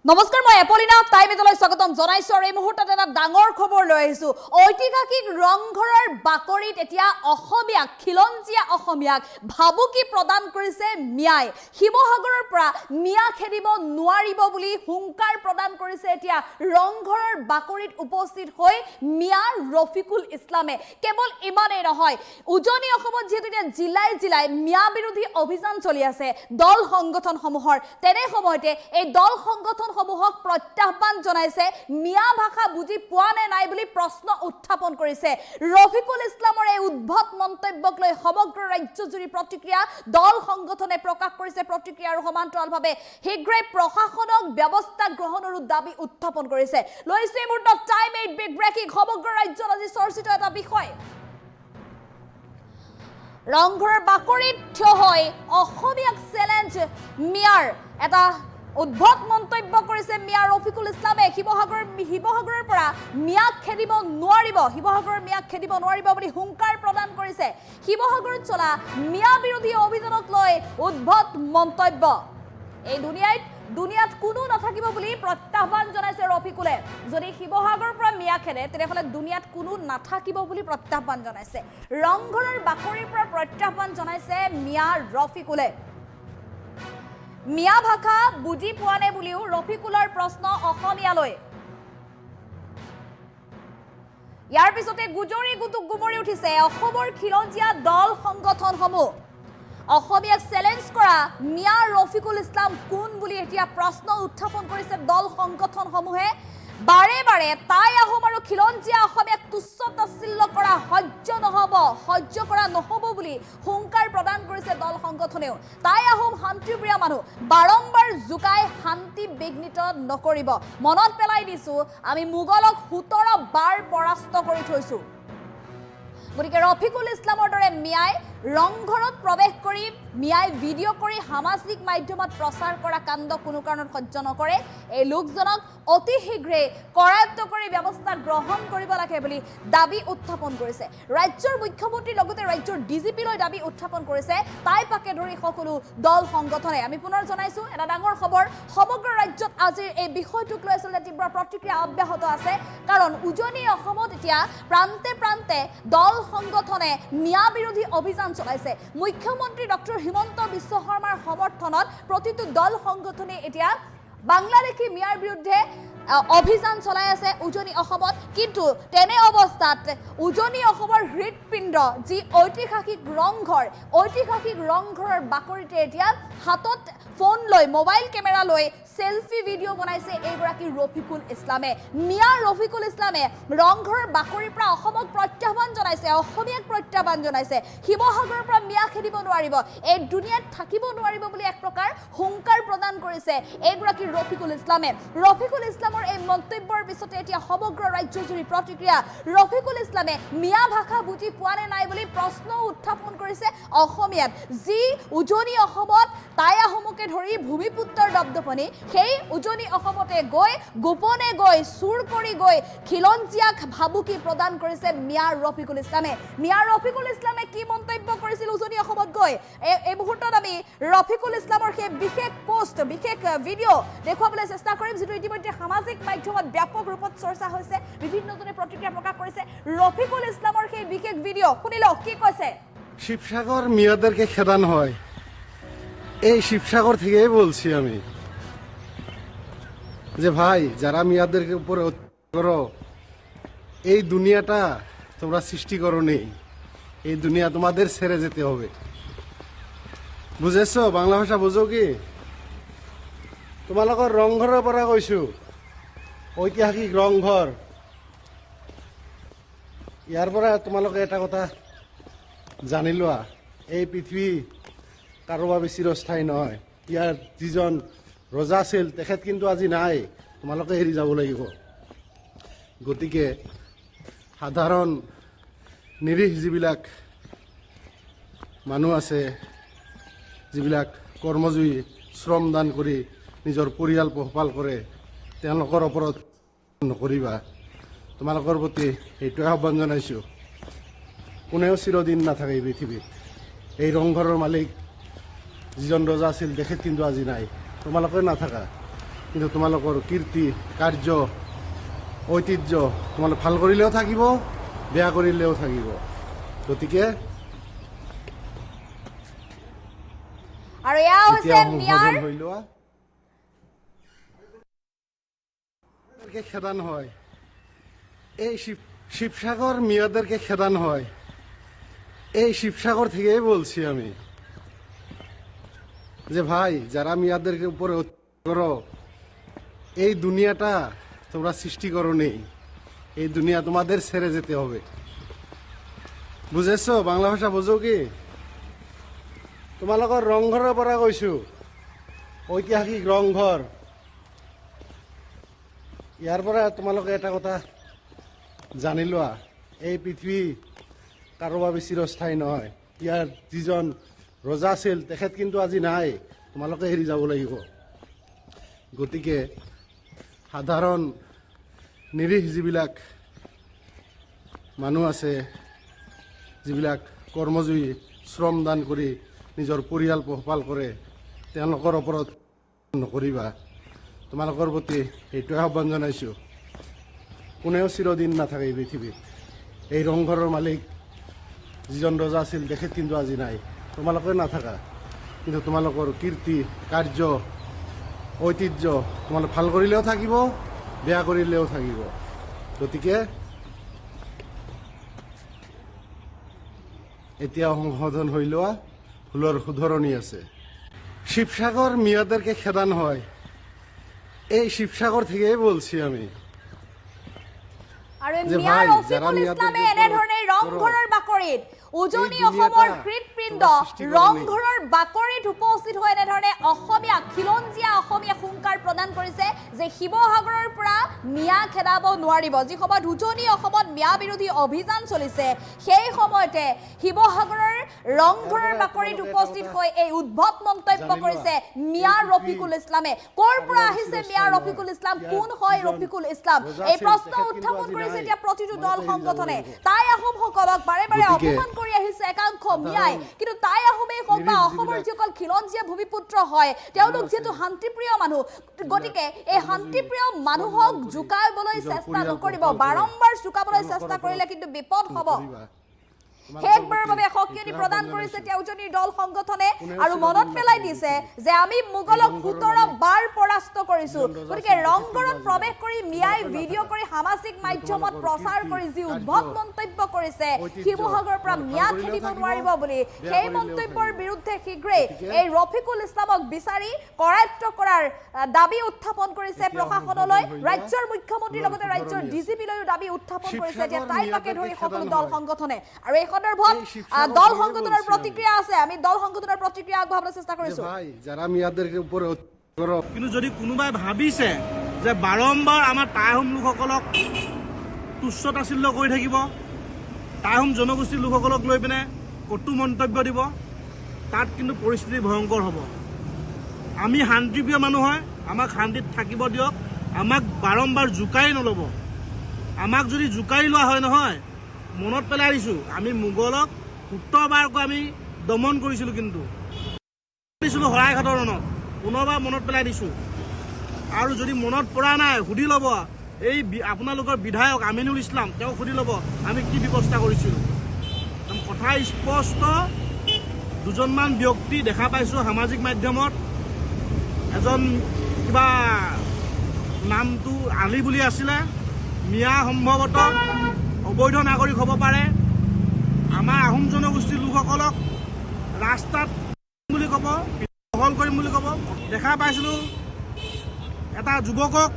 নমস্কাৰ মই এপলিনা টাইমেটলৈ স্বাগতম জনাইছো আৰু এই মুহূৰ্তত এটা ডাঙৰ খবৰ লৈ আহিছো ঐতিহাসিক ৰংঘৰৰ বাকৰিত এতিয়া অসমীয়া খিলঞ্জীয়া অসমীয়াক ভাবুকি প্ৰদান কৰিছে মিয়াই শিৱসাগৰৰ পৰা মিয়া খেদিব নোৱাৰিব বুলি হুংকাৰ প্ৰদান কৰিছে এতিয়া ৰংঘৰৰ বাকৰিত উপস্থিত হৈ মিয়া ৰফিকুল ইছলামে কেৱল ইমানেই নহয় উজনি অসমত যেহেতু এতিয়া জিলাই মিয়া বিৰোধী অভিযান চলি আছে দল সংগঠনসমূহৰ তেনে সময়তে এই দল সংগঠন সমূহক প্ৰত্যাহ্বান জনাইছে মিয়া ভাষা বুজি পোৱা নাই বুলি প্ৰশ্ন উত্থাপন কৰিছে ৰফিকুল ইছলামৰ এই উদ্ভট মন্তব্যক লৈ সমগ্ৰ ৰাজ্যজুৰি প্ৰতিক্ৰিয়া দল সংগঠনে প্ৰকাশ কৰিছে প্ৰতিক্ৰিয়া আৰু সমান্তৰালভাৱে শীঘ্ৰে প্ৰশাসনক ব্যৱস্থা গ্ৰহণৰ দাবী উত্থাপন কৰিছে লৈছে এই মুহূৰ্তত টাইম 8 বিগ ব্ৰেকিং সমগ্ৰ ৰাজ্যত আজি চৰ্চিত এটা বিষয় ৰংঘৰৰ বাকৰিত থিয় হৈ অসমীয়াক চ্যালেঞ্জ মিয়াৰ এটা উদ্ভট মন্তব্য কৰিছে মিয়া ৰফিকুল ইছলামে শিৱসাগৰৰ পৰা মিয়াক খেদিব নোৱাৰিব বুলি হুংকাৰ প্ৰদান কৰিছে শিৱসাগৰত চলা মিয়া বিৰোধী অভিযানক লৈ উদ্ভট মন্তব্য এই দুনিয়াত কোনো নাথাকিব বুলি প্ৰত্যাহ্বান জনাইছে ৰফিকুলে যদি শিৱসাগৰৰ পৰা মিয়া খেদে তেনেহলে দুনিয়াত কোনো নাথাকিব বুলি প্ৰত্যাহ্বান জনাইছে ৰংঘৰৰ বাকৰিৰ পৰা প্ৰত্যাহ্বান জনাইছে মিয়া ৰফিকুলে মিয়া ভাষা বুজি পোৱা নাই বুলিও ৰফিকুলৰ প্ৰশ্ন অসমীয়ালৈ ইয়াৰ পিছতে গুমৰি উঠিছে অসমৰ খিলঞ্জীয়া দল সংগঠনসমূহ অসমীয়াক চ্যালেঞ্জ কৰা মিয়া ৰফিকুল ইছলাম কোন বুলি এতিয়া প্ৰশ্ন উত্থাপন কৰিছে দল সংগঠনসমূহে বাৰে তাই আহোম আৰু খিলঞ্জীয়া অসমীয়াক তুচ্ছ তাচ্ছিল্য কৰা সহ্য কৰা নহব বুলি হুংকাৰ প্ৰদান কৰিছে দল সংগঠনেও তাই আহোম শান্তিপ্ৰিয় মানুহ বাৰম্বাৰ জুকাই শান্তি বিঘ্নিত নকৰিব মনত পেলাই দিছো আমি মোগলক 17 বাৰ পৰাস্ত কৰি থৈছো গতিকে ৰফিকুল ইছলামৰ দৰে মিয়াই ৰংঘৰত প্ৰৱেশ কৰি মিয়াই ভিডিঅ' কৰি সামাজিক মাধ্যমত প্ৰচাৰ কৰা কাণ্ড কোনো কাৰণত সহ্য নকৰে এই লোকজনক অতি শীঘ্ৰে কৰায়ত্ব কৰি ব্যৱস্থা গ্ৰহণ কৰিব লাগে বুলি দাবী উত্থাপন কৰিছে ৰাজ্যৰ মুখ্যমন্ত্ৰীৰ লগতে ৰাজ্যৰ ডিজিপিলৈ দাবী উত্থাপন কৰিছে তাই পাকে ধৰি সকলো দল সংগঠনে আমি পুনৰ জনাইছো এটা ডাঙৰ খবৰ সমগ্ৰ ৰাজ্যত আজিৰ এই বিষয়টোক লৈ আচলতে তীব্ৰ প্ৰতিক্ৰিয়া অব্যাহত আছে কাৰণ উজনি অসমত এতিয়া প্ৰান্তে দল সংগঠনে মিয়া বিৰোধী অভিযান চলাইছে মুখ্যমন্ত্ৰী ডক্টৰ হিমন্ত বিশ্ব শৰ্মাৰ সমৰ্থনত প্ৰতিটো দল সংগঠনে এতিয়া বাংলাদেশী মিয়াৰ বিৰুদ্ধে অভিযান চলাই আছে উজনি অসমত কিন্তু তেনে অৱস্থাত উজনি অসমৰ হৃদপিণ্ড যি ঐতিহাসিক ৰংঘৰৰ বাকৰিতে এতিয়া হাতত ফোন লৈ মোবাইল কেমেৰা লৈ সেলফি ভিডিঅ' বনাইছে এইগৰাকী ৰফিকুল ইছলামে মিয়া ৰফিকুল ইছলামে ৰংঘৰৰ বাকৰিৰ পৰা অসমক প্ৰত্যাহ্বান জনাইছে অসমীয়াক প্ৰত্যাহ্বান জনাইছে শিৱসাগৰৰ পৰা মিয়া খেদিব নোৱাৰিব এই দুনিয়াত থাকিব নোৱাৰিব বুলি এক প্ৰকাৰ হুংকাৰ প্ৰদান কৰিছে এইগৰাকী ৰফিকুল ইছলামৰ এই মন্তব্যৰ পিছতে এতিয়া সমগ্ৰ ৰাজ্যজুৰি প্ৰতিক্ৰিয়া ৰফিকুল ইছলামে মিয়া ভাষা বুজি পোৱা নাই বুলি প্ৰশ্ন উত্থাপন কৰিছে অসমীয়াত যি উজনি অসমত তাই আহোমকে ধৰি ভূমিপুত্ৰৰ দপদপনি সেই উজনি অসমতে গৈ গোপনে গৈ চুৰ কৰি গৈ খিলঞ্জীয়াক ভাবুকি প্ৰদান কৰিছে মিয়া ৰফিকুল ইছলামে কি মন্তব্য কৰিছিল উজনি অসমত গৈ এই মুহূৰ্তত আমি ৰফিকুল ইছলামৰ সেই বিশেষ ভিডিঅ' দেখুৱাবলৈ চেষ্টা কৰিম যিটো ইতিমধ্যে সামাজিক মাধ্যমত ব্যাপক ৰূপত চৰ্চা হৈছে বিভিন্নজনে প্ৰতিক্ৰিয়া প্ৰকাশ কৰিছে ৰফিকুল ইছলামৰ সেই বিশেষ ভিডিঅ' শুনিলো কি কৈছে শিবসাগর মিয়াদেরকে খেদানো হয় এই শিবসাগর থেকেই বলছি আমি যে ভাই যারা মিয়াদেরকে উপরে করো এই দুনিয়াটা তোমরা সৃষ্টি করো নেই এই দুনিয়া তোমাদের ছেড়ে যেতে হবে বুঝেছো বাংলা ভাষা বুঝো কি তোমালোকৰ ৰংঘৰৰ পৰা কৈছো ঐতিহাসিক ৰংঘৰ ইয়াৰ পৰা তোমালোকে এটা কথা জানি লোৱা এই পৃথিৱী কাৰোবাৰ চিৰস্থায়ী নহয় ইয়াৰ যিজন ৰজা আছিল তেখেত কিন্তু আজি নাই তোমালোকে এৰি যাব লাগিব গতিকে সাধাৰণ নিৰীহ যিবিলাক মানুহ আছে যিবিলাক কৰ্মজীৱী শ্ৰমদান কৰি নিজৰ পৰিয়াল পোহপাল কৰে তেওঁলোকৰ ওপৰত নকৰিবা তোমালোকৰ প্ৰতি এইটোৱে আহ্বান জনাইছোঁ কোনেও চিৰদিন নাথাকে এই পৃথিৱীত এই ৰংঘৰৰ মালিক যিজন ৰজা আছিল তেখেত কিন্তু আজি নাই তোমালোকে নাথাকা কিন্তু তোমালোকৰ কীৰ্তি কাৰ্য ঐতিহ্য তোমালোক ভাল কৰিলেও থাকিব বেয়া কৰিলেও থাকিব গতিকে আৰু এয়া হৈছে মিয়াৰ হৈ লোৱা খেদান হয় এই শিবসাগর মিয়াদেরকে খেদান হয় এই শিবসাগর থেকেই বলছি আমি যে ভাই যারা মিয়াদেরকে উপরে করো এই দুনিয়াটা তোমরা সৃষ্টি করো নেই এই দুনিয়া তোমাদের ছেড়ে যেতে হবে বুঝেছো বাংলা ভাষা বুঝো কি তোমালোকৰ ৰংঘৰৰ পৰা কৈছো ঐতিহাসিক ৰংঘৰ ইয়াৰ পৰা তোমালোকে এটা কথা জানি লোৱা এই পৃথিৱী কাৰোবাৰ চিৰস্থায়ী নহয় ইয়াৰ যিজন ৰজা আছিল তেখেত কিন্তু আজি নাই তোমালোকে এৰি যাব লাগিব গতিকে সাধাৰণ নিৰীহ যিবিলাক মানুহ আছে যিবিলাক কৰ্মজীৱী শ্ৰমদান কৰি নিজৰ পৰিয়াল পোহপাল কৰে তেওঁলোকৰ ওপৰত নকৰিবা তোমালোকৰ প্ৰতি এইটোৱে আহ্বান জনাইছোঁ কোনেও চিৰদিন নাথাকে এই পৃথিৱীত এই ৰংঘৰৰ মালিক যিজন ৰজা আছিল তেখেত কিন্তু আজি নাই তোমালোকে নাথাকা কিন্তু তোমালোকৰ কীৰ্তি কাৰ্য ঐতিহ্য তোমালোক ভাল কৰিলেও থাকিব বেয়া কৰিলেও থাকিব গতিকে এতিয়া সংশোধন হৈ লোৱা ভুলৰ শুধৰণি আছে শিবসাগৰ মিয়াদেৰকে খেদান হয় এই শিবসাগৰ থেকেই বলছি আমি আৰু যে মিয়া ভাই, ৰফিকুল যাৰা ইছলামে মিয়াদেৰকে এনেধৰণে ৰংঘৰৰ বাকৰিত উজনি অসমৰ হৃদপিণ্ড ৰংঘৰৰ বাকৰিত উপস্থিত হৈ এনেধৰণে অসমীয়া খিলঞ্জীয়া অসমীয়া হুংকাৰ প্ৰদান কৰিছে যে শিৱসাগৰৰ পৰা মিয়া খেদাব নোৱাৰিব যি সময়ত উজনি অসমত মিয়া বিৰোধী অভিযান চলিছে সেই সময়তে শিৱসাগৰৰ ৰংঘৰৰ বাকৰিত উপস্থিত হৈ এই উদ্ভৱ মন্তব্য কৰিছে মিয়া ৰফিকুল ইছলামে ক'ৰ পৰা আহিছে মিয়া ৰফিকুল ইছলাম কোন হয় ৰফিকুল ইছলাম এই প্ৰশ্ন উত্থাপন কৰিছে এতিয়া প্ৰতিটো দল সংগঠনে তাই আহোমসকলক বাৰে বাৰে অপমান কৰি আহিছে একাংশ মিয়াই কিন্তু তাই আহোমেই হওক বা অসমৰ যিসকল খিলঞ্জীয়া ভূমিপুত্ৰ হয় তেওঁলোক যিহেতু শান্তিপ্ৰিয় মানুহ গতিকে এই শান্তিপ্ৰিয় মানুহক জোকাবলৈ চেষ্টা নকৰিব বাৰম্বাৰ জোকাবলৈ চেষ্টা কৰিলে কিন্তু বিপদ হ'ব শেষবাৰৰ বাবে সকিয়নি প্ৰদান কৰিছে এতিয়া উজনিৰ দল সংগঠনে আৰু মনত পেলাই দিছে যে আমি মোগলক 17 বাৰ পৰাস্ত কৰিছো গতিকে ৰংঘৰত প্ৰৱেশ কৰি মিয়াই ভিডিঅ' কৰি সামাজিক মাধ্যমত প্ৰচাৰ কৰি যি উদ্ভৱ মন্তব্য কৰিছে শিৱসাগৰৰ পৰা মিয়া খেদিব নোৱাৰিব বুলি সেই মন্তব্যৰ বিৰুদ্ধে শীঘ্ৰেই এই ৰফিকুল ইছলামক বিচাৰি কৰায়ত্ব কৰাৰ দাবী উত্থাপন কৰিছে প্ৰশাসনলৈ ৰাজ্যৰ মুখ্যমন্ত্ৰীৰ লগতে ৰাজ্যৰ ডিজিপিলৈও দাবী উত্থাপন কৰিছে যে তাইকে ধৰি সকলো দল সংগঠনে আৰু এই সন্দৰ্ভত দল সংগঠনৰ প্ৰতিক্ৰিয়া আছে আমি দল সংগঠনৰ প্ৰতিক্ৰিয়া আগবঢ়াবলৈ চেষ্টা কৰিছো ভাই যাৰা মিয়াদেৰকে উপৰে কৰো কিন্তু যদি কোনোবাই ভাবিছে যে বাৰম্বাৰ আমাৰ টাই আহোম লোকসকলক তুচ্ছ তাচ্ছিল্য কৰি থাকিব টাই আহোম জনগোষ্ঠীৰ লোকসকলক লৈ পিনে কটু মন্তব্য দিব তাত কিন্তু পৰিস্থিতি ভয়ংকৰ হ'ব আমি শান্তিপ্ৰিয় মানুহ হয় আমাক শান্তিত থাকিব দিয়ক আমাক বাৰম্বাৰ জোকাই নল'ব আমাক যদি জোকাই লোৱা হয় নহয় মনত পেলাই দিছোঁ আমি মোগলক 17 বাৰকৈ আমি দমন কৰিছিলোঁ কিন্তু দিছিলোঁ শৰাইঘাটৰ ৰণত পুনৰবাৰ মনত পেলাই দিছোঁ আৰু যদি মনত পৰা নাই সুধি ল'ব এই আপোনালোকৰ বিধায়ক আমিনুল ইছলাম তেওঁক সুধি ল'ব আমি কি ব্যৱস্থা কৰিছিলোঁ কথা স্পষ্ট দুজনমান ব্যক্তি দেখা পাইছোঁ সামাজিক মাধ্যমত এজন কিবা নামটো আলি বুলি আছিলে মিয়া সম্ভৱতঃ অবৈধ নাগৰিক হ'ব পাৰে আমাৰ আহোম জনগোষ্ঠীৰ লোকসকলক ৰাস্তাত বুলি ক'ব দখল কৰিম বুলি ক'ব দেখা পাইছিলোঁ এটা যুৱকক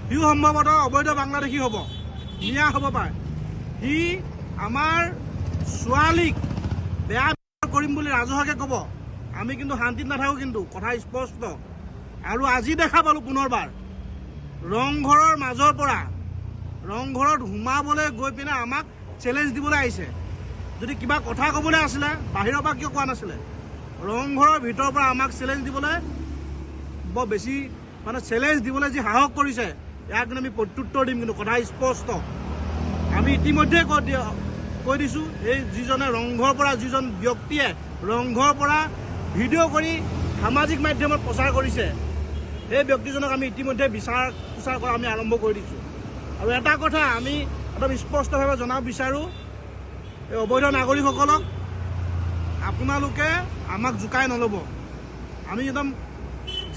সিও সম্ভৱতঃ অবৈধ বাংলাদেশী হ'ব মিয়া হ'ব পাৰে সি আমাৰ ছোৱালীক বেয়া কৰিম বুলি ৰাজহুৱাকৈ ক'ব আমি কিন্তু শান্তিত নাথাকোঁ কিন্তু কথা স্পষ্ট আৰু আজি দেখা পালোঁ পুনৰবাৰ ৰংঘৰৰ মাজৰ পৰা ৰংঘৰত সোমাবলৈ গৈ পিনে আমাক চেলেঞ্জ দিবলৈ আহিছে যদি কিবা কথা ক'বলৈ আছিলে বাহিৰৰ পৰা কিয় কোৱা নাছিলে ৰংঘৰৰ ভিতৰৰ পৰা আমাক চেলেঞ্জ দিবলৈ বৰ বেছি মানে চেলেঞ্জ দিবলৈ যি সাহস কৰিছে ইয়াক কিন্তু আমি প্ৰত্যুত্তৰ দিম কিন্তু কথা স্পষ্ট আমি ইতিমধ্যে কৈ দিছোঁ এই যিজনে ৰংঘৰৰ পৰা যিজন ব্যক্তিয়ে ৰংঘৰৰ পৰা ভিডিঅ' কৰি সামাজিক মাধ্যমত প্ৰচাৰ কৰিছে সেই ব্যক্তিজনক আমি ইতিমধ্যে বিচাৰ কুচাৰ কৰা আমি আৰম্ভ কৰি দিছোঁ। আৰু এটা কথা আমি একদম স্পষ্টভাৱে জনাব বিচাৰোঁ, এই অবৈধ নাগৰিকসকলক আপোনালোকে আমাক জোকাই নল'ব। আমি একদম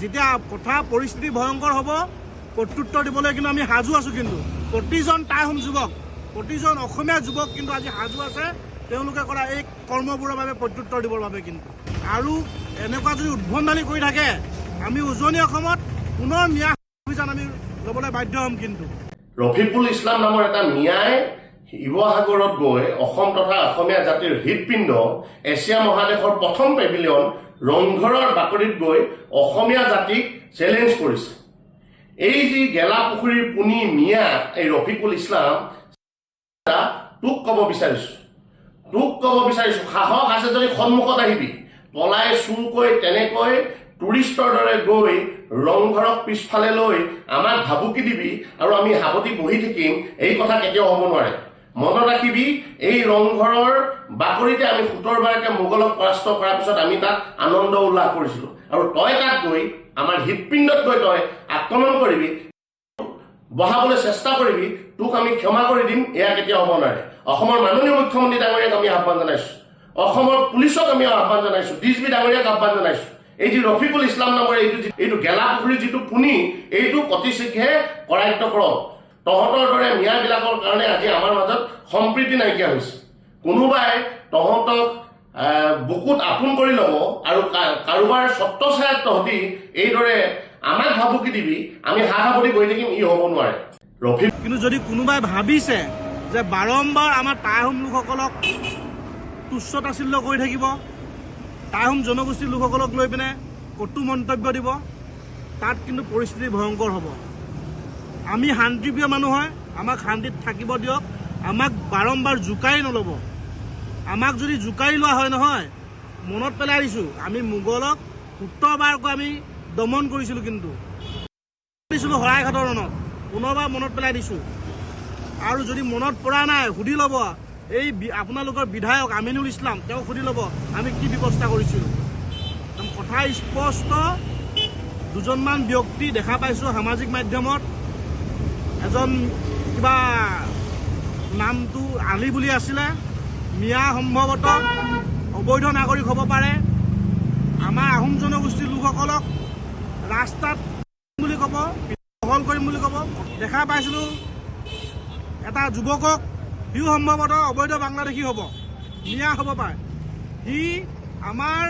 যেতিয়া কথা পৰিস্থিতি ভয়ংকৰ হ'ব প্ৰত্যুত্তৰ দিবলৈ কিন্তু আমি সাজু আছোঁ। কিন্তু প্ৰতিজন টাই আহোম যুৱক, প্ৰতিজন অসমীয়া যুৱক কিন্তু আজি সাজু আছে তেওঁলোকে কৰা এই কৰ্মবোৰৰ বাবে প্ৰত্যুত্তৰ দিবৰ বাবে। কিন্তু আৰু এনেকুৱা যদি উদ্ভণ্ডালি কৰি থাকে আমি উজনি অসমত পুনৰ ন্যায় অভিযান আমি ল'বলৈ বাধ্য হ'ম। কিন্তু ৰফিকুল ইছলাম নামৰ এটা মিয়াই শিৱসাগৰত গৈ অসম তথা অসমীয়া জাতিৰ হৃদপিণ্ড এছিয়া মহাদেশৰ প্ৰথম পেভিলিয়ন ৰংঘৰৰ বাকৰিত গৈ অসমীয়া জাতিক চেলেঞ্জ কৰিছে। এই যি গেলাপুখুৰীৰ পুনি মিয়া এই ৰফিকুল ইছলাম, তোক ক'ব বিচাৰিছোঁ সাহস আছে যদি সন্মুখত আহিবি, পলাই চুৰকৈ তেনেকৈ টুৰিষ্টৰ দৰে গৈ ৰংঘৰক পিছফালে লৈ আমাক ভাবুকি দিবি আৰু আমি সাৱটি বহি থাকিম, এই কথা কেতিয়াও হ'ব নোৱাৰে। মনত ৰাখিবি, এই ৰংঘৰৰ বাকৰিতে আমি 17 বাৰকে মোগলক পৰাস্ত কৰাৰ পিছত আমি তাত আনন্দ উল্লাস কৰিছিলোঁ। আৰু তই তাত গৈ আমাৰ হৃদপিণ্ডত গৈ তই আক্ৰমণ কৰিবি, বহাবলৈ চেষ্টা কৰিবি, তোক আমি ক্ষমা কৰি দিম, এয়া কেতিয়াও হ'ব নোৱাৰে। অসমৰ মাননীয় মুখ্যমন্ত্ৰী ডাঙৰীয়াক আমি আহ্বান জনাইছোঁ, অসমৰ পুলিচক আমি আহ্বান জনাইছোঁ, ডিএছপি ডাঙৰীয়াক আহ্বান জনাইছোঁ। এই যি ৰফিকুল ইছলাম নামৰ এইটো গেলাপুখুৰীৰ যিটো পুনি, এইটো অতি শীঘ্ৰে কৰায়ত্ব কৰক। তহঁতৰ দৰে মিয়াবিলাকৰ কাৰণে আজি আমাৰ মাজত সম্প্ৰীতি নাইকিয়া হৈছে। কোনোবাই তহঁতক বুকুত আপোন কৰি ল'ব আৰু কাৰোবাৰ ছত্ৰছায়াত তহঁতি এইদৰে আমাক ভাবুকি দিবি, আমি সাৱটি বহি থাকিম, ই হ'ব নোৱাৰে। কিন্তু যদি কোনোবাই ভাবিছে যে বাৰম্বাৰ আমাৰ টাই আহোম লোকসকলক তুচ্ছ তাচ্ছিল্য কৰি থাকিব, টাই আহোম জনগোষ্ঠীৰ লোকসকলক লৈ পিনে কটু মন্তব্য দিব, তাত কিন্তু পৰিস্থিতি ভয়ংকৰ হ'ব। আমি শান্তিপ্ৰিয় মানুহ হয়, আমাক শান্তিত থাকিব দিয়ক, আমাক বাৰম্বাৰ জোকাৰি নল'ব। আমাক যদি জোকাৰি লোৱা হয় নহয়, মনত পেলাই দিছোঁ আমি মোগলক 17 বাৰকৈ আমি দমন কৰিছিলোঁ। কিন্তু দিছিলোঁ শৰাইঘাটৰ ৰণত, পুনৰবাৰ মনত পেলাই দিছোঁ। আৰু যদি মনত পৰা নাই সুধি ল'ব এই আপোনালোকৰ বিধায়ক আমিনুল ইছলাম, তেওঁক সুধি ল'ব আমি কি ব্যৱস্থা কৰিছিলোঁ। কথা স্পষ্ট, দুজনমান ব্যক্তি দেখা পাইছোঁ সামাজিক মাধ্যমত, এজন কিবা নামটো আলি বুলি আছিলে, মিয়া সম্ভৱতঃ অবৈধ নাগৰিক হ'ব পাৰে। আমাৰ আহোম জনগোষ্ঠীৰ লোকসকলক ৰাস্তাত বুলি ক'ব, দখল কৰিম বুলি ক'ব। দেখা পাইছিলোঁ এটা যুৱকক, সিও সম্ভৱতঃ অবৈধ বাংলাদেশী হ'ব, মিয়া হ'ব পাৰে। সি আমাৰ